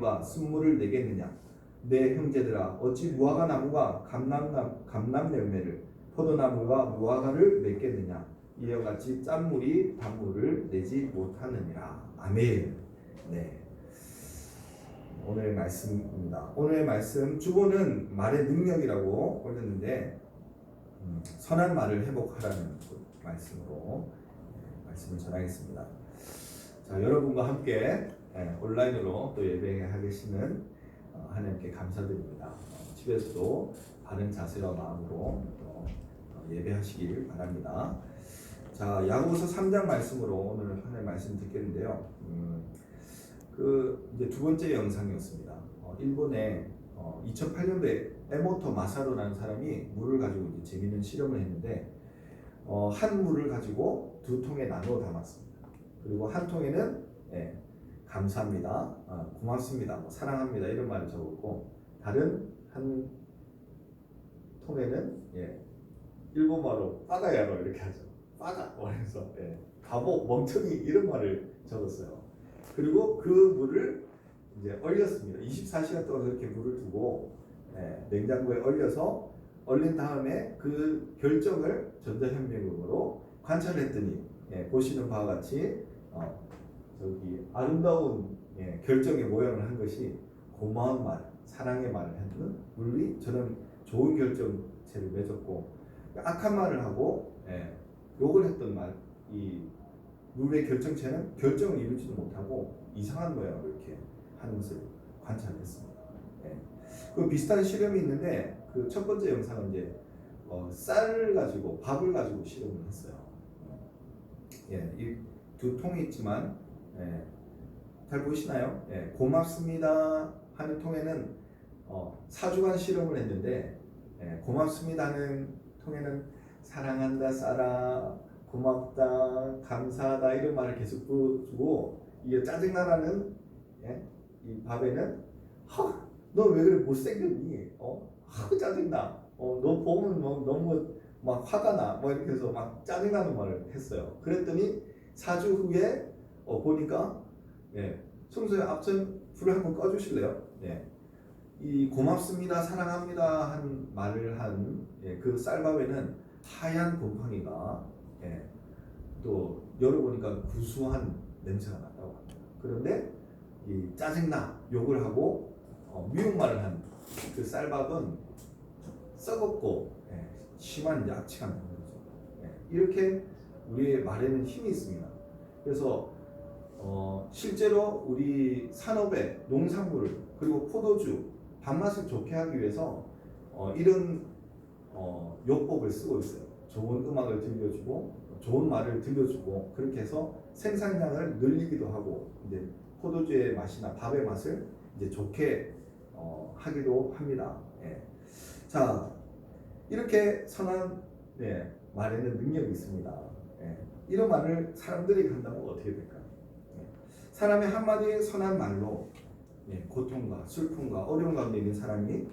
과 순물을 내겠느냐? 내 형제들아, 어찌 무화과 나무가 감람 열매를, 포도나무가 무화과를 맺겠느냐? 이와 같이 짠물이 단물을 내지 못하느니라. 아멘. 네. 오늘 말씀입니다. 오늘 말씀 주보는 말의 능력이라고 올렸는데 선한 말을 회복하라는 말씀으로 말씀을 전하겠습니다. 자, 여러분과 함께 온라인으로 또 예배하게 계시는 하나님께 감사드립니다. 집에서도 바른 자세와 마음으로 또 예배하시길 바랍니다. 자, 야고보서 3장 말씀으로 오늘 하나님 말씀 듣겠는데요. 이제 두 번째 영상이었습니다. 일본에 2008년도에 에모토 마사로라는 사람이 물을 가지고 이제 재미있는 실험을 했는데 한 물을 가지고 두 통에 나누어 담았습니다. 그리고 한 통에는 감사합니다, 고맙습니다, 사랑합니다 이런 말을 적었고, 다른 한 통에는 일본말로 빠가야로 이렇게 하죠. 빠가 그래서 바보, 멍청이 이런 말을 적었어요. 그리고 그 물을 이제 얼렸습니다. 24시간 동안 그렇게 물을 두고 냉장고에 얼린 다음에 그 결정을 전자현미경으로 관찰했더니 보시는 바와 같이 저기 아름다운 결정의 모양을 한 것이 고마운 말, 사랑의 말을 하는 물이 저는 좋은 결정체를 맺었고, 악한 말을 하고 욕을 했던 말, 이 물의 결정체는 결정을 이루지도 못하고 이상한 모양으로 이렇게 하는 것을 관찰했습니다. 그 비슷한 실험이 있는데 그 첫 번째 영상은 이제 쌀을 가지고 밥을 가지고 실험을 했어요. 이 두 통이 있지만 잘 보이시나요? 고맙습니다 하는 통에는 4주간 실험을 했는데 고맙습니다 하는 통에는 사랑한다, 쌀아, 고맙다, 감사하다 이런 말을 계속 주고, 이게 짜증나라는 이 밥에는 너 왜 그래 못생겼니? 짜증나. 너 보면 너무 막 화가 나. 이렇게 해서 막 짜증나는 말을 했어요. 그랬더니 4주 후에 보니까 청소에 앞선 불을 한번 꺼주실래요? 이 고맙습니다, 사랑합니다 한 말을 한 그 쌀밥에는 하얀 곰팡이가 또 열어보니까 구수한 냄새가 났다고 합니다. 그런데 이 짜증나, 욕을 하고 미움말을 한 그 쌀밥은 썩었고 심한 약취가 나는 거죠. 이렇게 우리의 말에는 힘이 있습니다. 그래서 실제로 우리 산업의 농산물을 그리고 포도주, 밥맛을 좋게 하기 위해서 이런 요법을 쓰고 있어요. 좋은 음악을 들려주고 좋은 말을 들려주고, 그렇게 해서 생산량을 늘리기도 하고 이제 포도주의 맛이나 밥의 맛을 이제 좋게 하기도 합니다. 자, 이렇게 선한 말에는 능력이 있습니다. 이런 말을 사람들이 한다면 어떻게 될까요? 사람의 한마디 선한 말로 고통과 슬픔과 어려움 가운데 있는 사람이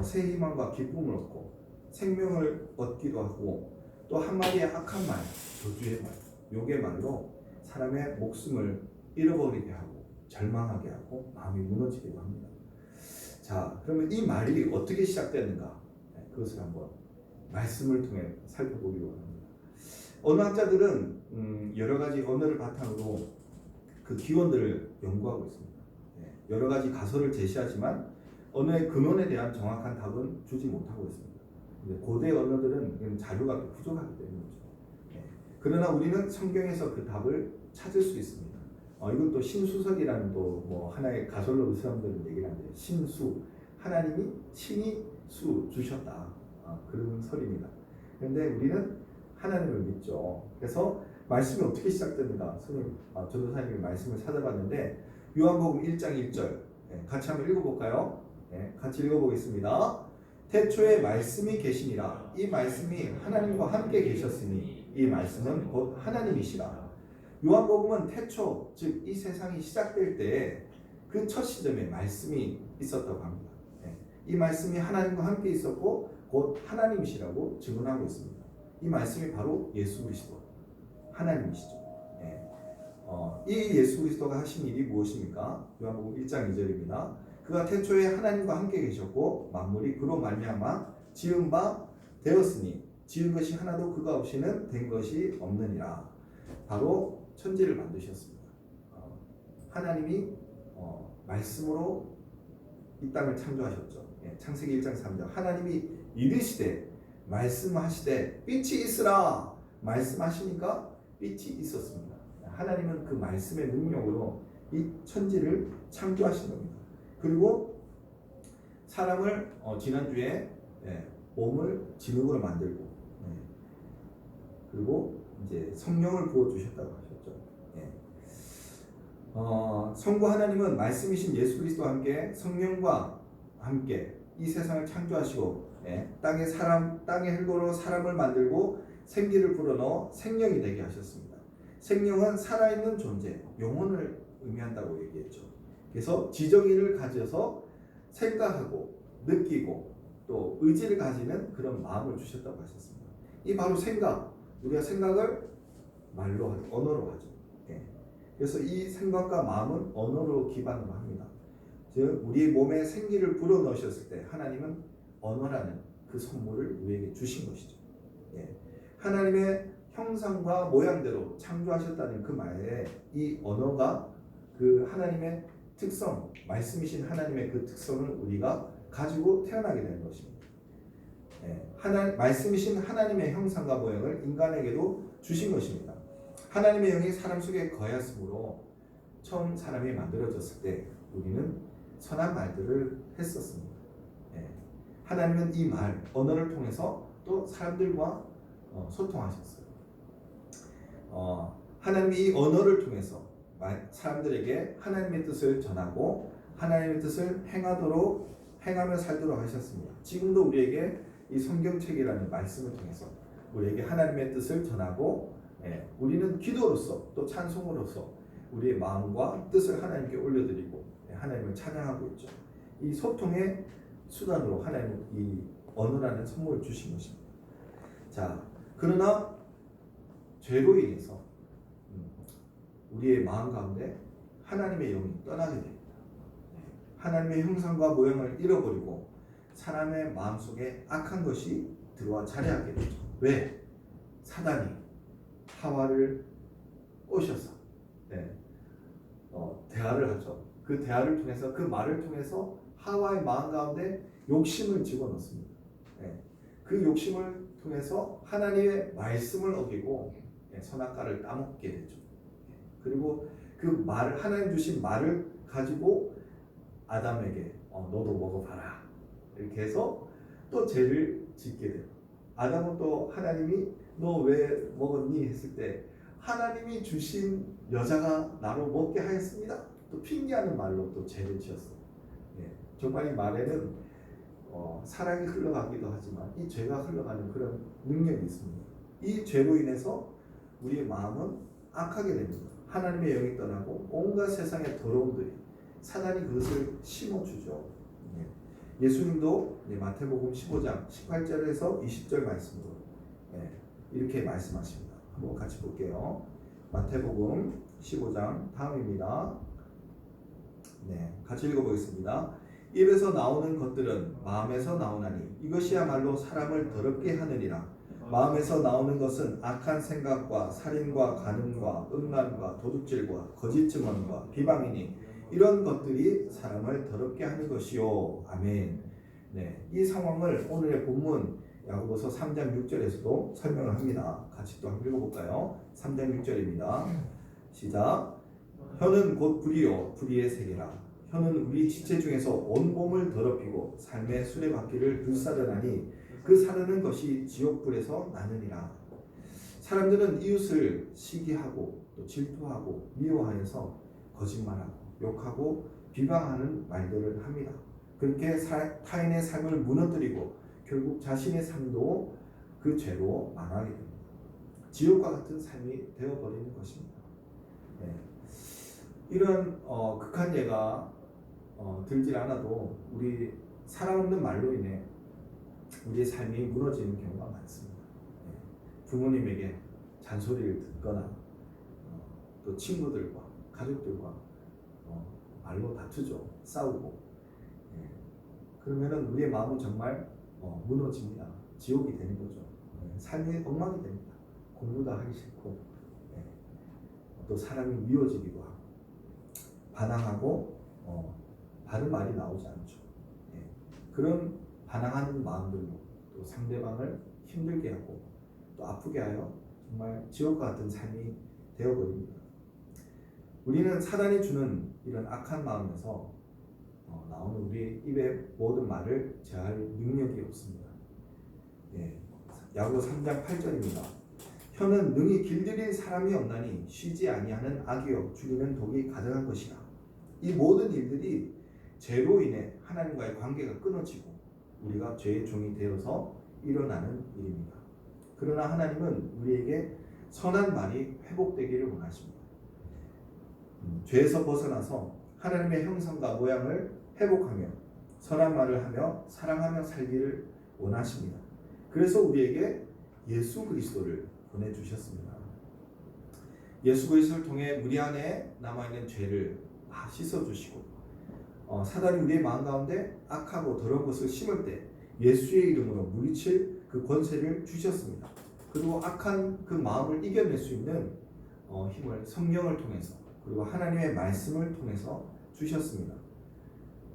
새 희망과 기쁨을 얻고 생명을 얻기도 하고, 또 한마디의 악한 말, 저주의 말, 욕의 말로 사람의 목숨을 잃어버리게 하고 절망하게 하고 마음이 무너지기도 합니다. 자, 그러면 이 말이 어떻게 시작되는가? 그것을 한번 말씀을 통해 살펴보기로 합니다. 언어학자들은 여러 가지 언어를 바탕으로 그 기원들을 연구하고 있습니다. 여러 가지 가설을 제시하지만 언어의 근원에 대한 정확한 답은 주지 못하고 있습니다. 고대 언어들은 자료가 또 부족하기 때문이죠. 그러나 우리는 성경에서 그 답을 찾을 수 있습니다. 이건 또 신수설이라는 또 하나의 가설로 사람들은 얘기를 하는데, 신수, 하나님이 친히 수 주셨다, 그런 설입니다. 그런데 우리는 하나님을 믿죠. 그래서 말씀이 어떻게 시작됩니다. 전도사님이 말씀을 찾아봤는데 요한복음 1장 1절 같이 한번 읽어볼까요? 같이 읽어보겠습니다. 태초에 말씀이 계시니라. 이 말씀이 하나님과 함께 계셨으니 이 말씀은 곧 하나님이시라. 요한복음은 태초, 즉 이 세상이 시작될 때 그 첫 시점에 말씀이 있었다고 합니다. 이 말씀이 하나님과 함께 있었고 곧 하나님이시라고 증언하고 있습니다. 이 말씀이 바로 예수 그리스도 하나님이시죠. 이 예수 그리스도가 하신 일이 무엇입니까? 요한복음 1장 2절입니다. 그가 태초에 하나님과 함께 계셨고 만물이 그로 말미암아 지은 바 되었으니 지은 것이 하나도 그가 없이는 된 것이 없느니라. 바로 천지를 만드셨습니다. 하나님이 말씀으로 이 땅을 창조하셨죠. 창세기 1장 3절 하나님이 이르시되 말씀하시되 빛이 있으라 말씀하시니까 빛이 있었습니다. 하나님은 그 말씀의 능력으로 이 천지를 창조하신 겁니다. 그리고 사람을 지난주에 몸을 진흙으로 만들고 그리고 이제 성령을 부어 주셨다고 하셨죠. 성부 하나님은 말씀이신 예수 그리스도와 함께 성령과 함께 이 세상을 창조하시고 땅의 흙으로 사람을 만들고 생기를 불어넣어 생명이 되게 하셨습니다. 생명은 살아있는 존재, 영혼을 의미한다고 얘기했죠. 그래서 지정의를 가져서 생각하고 느끼고 또 의지를 가지는 그런 마음을 주셨다고 하셨습니다. 이 바로 생각, 우리가 생각을 말로 하죠, 언어로 하죠. 그래서 이 생각과 마음은 언어로 기반으로 합니다. 즉 우리의 몸에 생기를 불어넣으셨을 때 하나님은 언어라는 그 선물을 우리에게 주신 것이죠. 하나님의 형상과 모양대로 창조하셨다는 그 말에 이 언어가 그 하나님의 특성, 말씀이신 하나님의 그 특성을 우리가 가지고 태어나게 되는 것입니다. 말씀이신 하나님의 형상과 모양을 인간에게도 주신 것입니다. 하나님의 영이 사람 속에 거하였으므로 처음 사람이 만들어졌을 때 우리는 선한 말들을 했었습니다. 하나님은 이 말, 언어를 통해서 또 사람들과 소통하셨어요. 하나님이 이 언어를 통해서 사람들에게 하나님의 뜻을 전하고 하나님의 뜻을 행하며 살도록 하셨습니다. 지금도 우리에게 이 성경책이라는 말씀을 통해서 우리에게 하나님의 뜻을 전하고 우리는 기도로서 또 찬송으로서 우리의 마음과 뜻을 하나님께 올려드리고 하나님을 찬양하고 있죠. 이 소통의 수단으로 하나님은 이 언어라는 선물을 주신 것입니다. 자, 그러나 죄로 인해서 우리의 마음 가운데 하나님의 영이 떠나게 됩니다. 하나님의 형상과 모양을 잃어버리고 사람의 마음속에 악한 것이 들어와 자리하게 되죠. 왜? 사단이 하와를 꼬셔서 대화를 하죠. 그 대화를 통해서 그 말을 통해서 하와의 마음 가운데 욕심을 집어넣습니다. 그 욕심을 통해서 하나님의 말씀을 어기고 선악과를 따먹게 되죠. 그리고 그 말을 하나님 주신 말을 가지고 아담에게 너도 먹어봐라 이렇게 해서 또 죄를 짓게 돼요. 아담은 또 하나님이 너 왜 먹었니 했을 때 하나님이 주신 여자가 나로 먹게 하였습니다. 또 핑계하는 말로 또 죄를 지었어요. 정말 이 말에는 사랑이 흘러가기도 하지만 이 죄가 흘러가는 그런 능력이 있습니다. 이 죄로 인해서 우리의 마음은 악하게 됩니다. 하나님의 영이 떠나고 온갖 세상의 더러움들이 사단이 그것을 심어주죠. 예수님도 마태복음 15장 18절에서 20절 말씀으로 이렇게 말씀하십니다. 한번 같이 볼게요. 마태복음 15장 다음입니다. 같이 읽어보겠습니다. 입에서 나오는 것들은 마음에서 나오나니 이것이야말로 사람을 더럽게 하느니라. 마음에서 나오는 것은 악한 생각과 살인과 간음과 음란과 도둑질과 거짓 증언과 비방이니 이런 것들이 사람을 더럽게 하는 것이요. 아멘. 이 상황을 오늘의 본문 야고보서 3장 6절에서도 설명을 합니다. 같이 또 한번 읽어볼까요? 3장 6절입니다. 시작. 혀는 곧 불이요 불의의 세계라. 혀는 우리 지체 중에서 온 몸을 더럽히고 삶의 수레바퀴를 불사르나니 그 사르는 것이 지옥불에서 나느니라. 사람들은 이웃을 시기하고 또 질투하고 미워하여서 거짓말하고 욕하고 비방하는 말들을 합니다. 그렇게 타인의 삶을 무너뜨리고 결국 자신의 삶도 그 죄로 망하게 됩니다. 지옥과 같은 삶이 되어버리는 것입니다. 이런 극한 예가 들지 않아도 우리 살아오는 말로 인해 우리의 삶이 무너지는 경우가 많습니다. 부모님에게 잔소리를 듣거나 또 친구들과 가족들과 말로 다투죠. 싸우고. 예. 그러면은 우리의 마음은 정말 무너집니다. 지옥이 되는 거죠. 예. 삶이 엉망이 됩니다. 공부도 하기 싫고, 예. 또 사람이 미워지기도 하고, 반항하고 바른 말이 나오지 않죠. 예. 그런 반항하는 마음들로 또 상대방을 힘들게 하고 또 아프게 하여 정말 지옥과 같은 삶이 되어버립니다. 우리는 사단이 주는 이런 악한 마음에서 나오는 우리 입의 모든 말을 제할 능력이 없습니다. 예. 야고 3장 8절입니다. 혀는 능히 길들인 사람이 없나니 쉬지 아니하는 악이요 죽이는 독이 가득한 것이라. 이 모든 일들이 죄로 인해 하나님과의 관계가 끊어지고 우리가 죄의 종이 되어서 일어나는 일입니다. 그러나 하나님은 우리에게 선한 말이 회복되기를 원하십니다. 죄에서 벗어나서 하나님의 형상과 모양을 회복하며 선한 말을 하며 사랑하며 살기를 원하십니다. 그래서 우리에게 예수 그리스도를 보내주셨습니다. 예수 그리스도를 통해 우리 안에 남아있는 죄를 다 씻어주시고 사단이 우리의 마음 가운데 악하고 더러운 것을 심을 때 예수의 이름으로 물리칠 그 권세를 주셨습니다. 그리고 악한 그 마음을 이겨낼 수 있는 힘을 성령을 통해서 그리고 하나님의 말씀을 통해서 주셨습니다.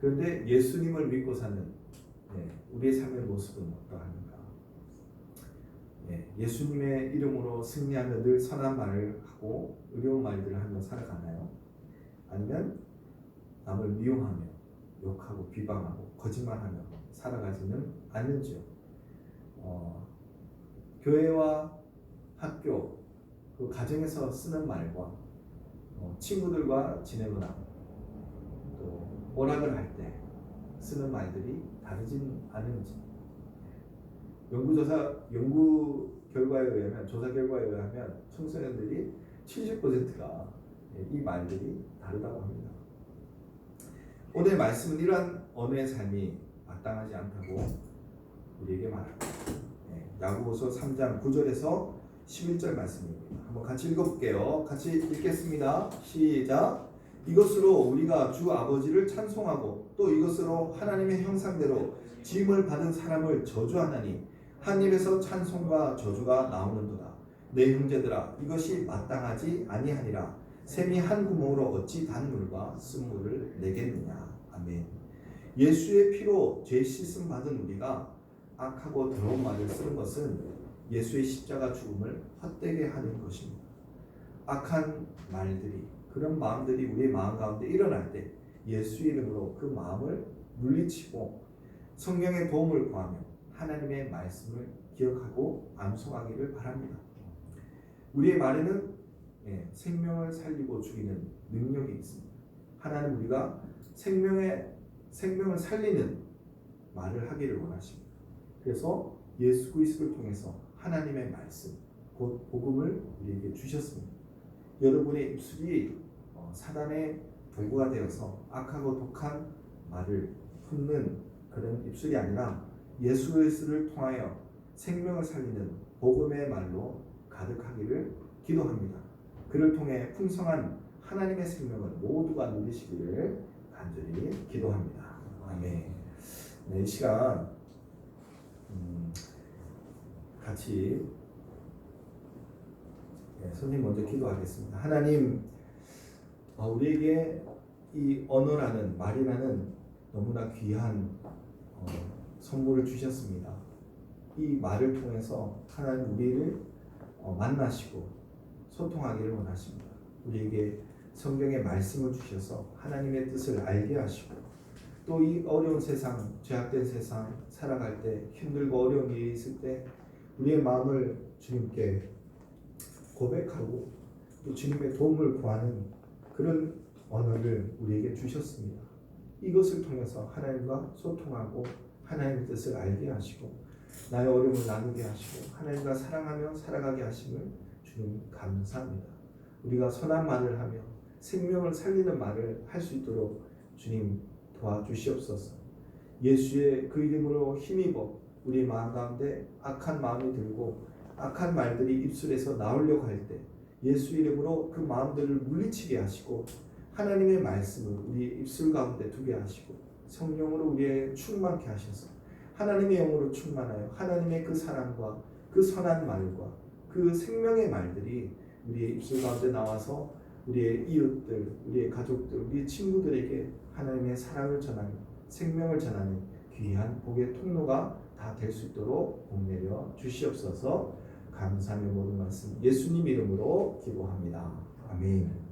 그런데 예수님을 믿고 사는 우리의 삶의 모습은 어떠합니까? 예수님의 이름으로 승리하며 늘 선한 말을 하고 의로운 말들을 하며 살아가나요? 아니면 남을 미워하며 욕하고 비방하고 거짓말하며 살아가지는 않는지요? 교회와 학교, 그 가정에서 쓰는 말과 친구들과 지내거나 또 오락을 할 때 쓰는 말들이 다르진 않은지. 연구 결과에 의하면 조사 결과에 의하면 청소년들이 70%가 이 말들이 다르다고 합니다. 오늘 말씀은 이러한 언어의 삶이 마땅하지 않다고 우리에게 말합니다. 야고보서 3장 9절에서 11절 말씀입니다. 한번 같이 읽어볼게요. 같이 읽겠습니다. 시작. 이것으로 우리가 주 아버지를 찬송하고 또 이것으로 하나님의 형상대로 지음을 받은 사람을 저주하나니 한 입에서 찬송과 저주가 나오는도다. 내 형제들아 이것이 마땅하지 아니하니라. 샘이 한 구멍으로 어찌 단물과 쓴물을 내겠느냐. 아멘. 예수의 피로 죄 씻음 받은 우리가 악하고 더러운 말을 쓰는 것은 예수의 십자가 죽음을 헛되게 하는 것입니다. 악한 말들이 그런 마음들이 우리의 마음 가운데 일어날 때 예수 이름으로 그 마음을 물리치고 성령의 도움을 구하며 하나님의 말씀을 기억하고 암송하기를 바랍니다. 우리의 말에는 생명을 살리고 죽이는 능력이 있습니다. 하나님 우리가 생명을 살리는 말을 하기를 원하십니다. 그래서 예수 그리스도를 통해서 하나님의 말씀, 곧 복음을 우리에게 주셨습니다. 여러분의 입술이 사단의 도구가 되어서 악하고 독한 말을 품는 그런 입술이 아니라 예수 그리스도를 통하여 생명을 살리는 복음의 말로 가득하기를 기도합니다. 그를 통해 풍성한 하나님의 생명을 모두가 누리시기를 간절히 기도합니다. 아멘. 네, 이 시간 같이 선생님 먼저 기도하겠습니다. 하나님, 우리에게 이 언어라는 말이라는 너무나 귀한 선물을 주셨습니다. 이 말을 통해서 하나님 우리를 만나시고 소통하기를 원하십니다. 우리에게 성경의 말씀을 주셔서 하나님의 뜻을 알게 하시고 또 이 어려운 세상, 죄악된 세상 살아갈 때 힘들고 어려운 일이 있을 때 우리의 마음을 주님께 고백하고 또 주님의 도움을 구하는 그런 언어를 우리에게 주셨습니다. 이것을 통해서 하나님과 소통하고 하나님의 뜻을 알게 하시고 나의 어려움을 나누게 하시고 하나님과 사랑하며 살아가게 하심을 주님 감사합니다. 우리가 선한 말을 하며 생명을 살리는 말을 할 수 있도록 주님 도와주시옵소서. 예수의 그 이름으로 힘입어 우리 마음 가운데 악한 마음이 들고 악한 말들이 입술에서 나오려고 할 때 예수 이름으로 그 마음들을 물리치게 하시고 하나님의 말씀을 우리 입술 가운데 두게 하시고 성령으로 우리의 충만케 하셔서 하나님의 영으로 충만하여 하나님의 그 사랑과 그 선한 말과 그 생명의 말들이 우리의 입술 가운데 나와서 우리의 이웃들, 우리의 가족들, 우리의 친구들에게 하나님의 사랑을 전하는 생명을 전하는 귀한 복의 통로가 다 될 수 있도록 복 내려 주시옵소서. 감사하며 모든 말씀 예수님 이름으로 기도합니다. 아멘.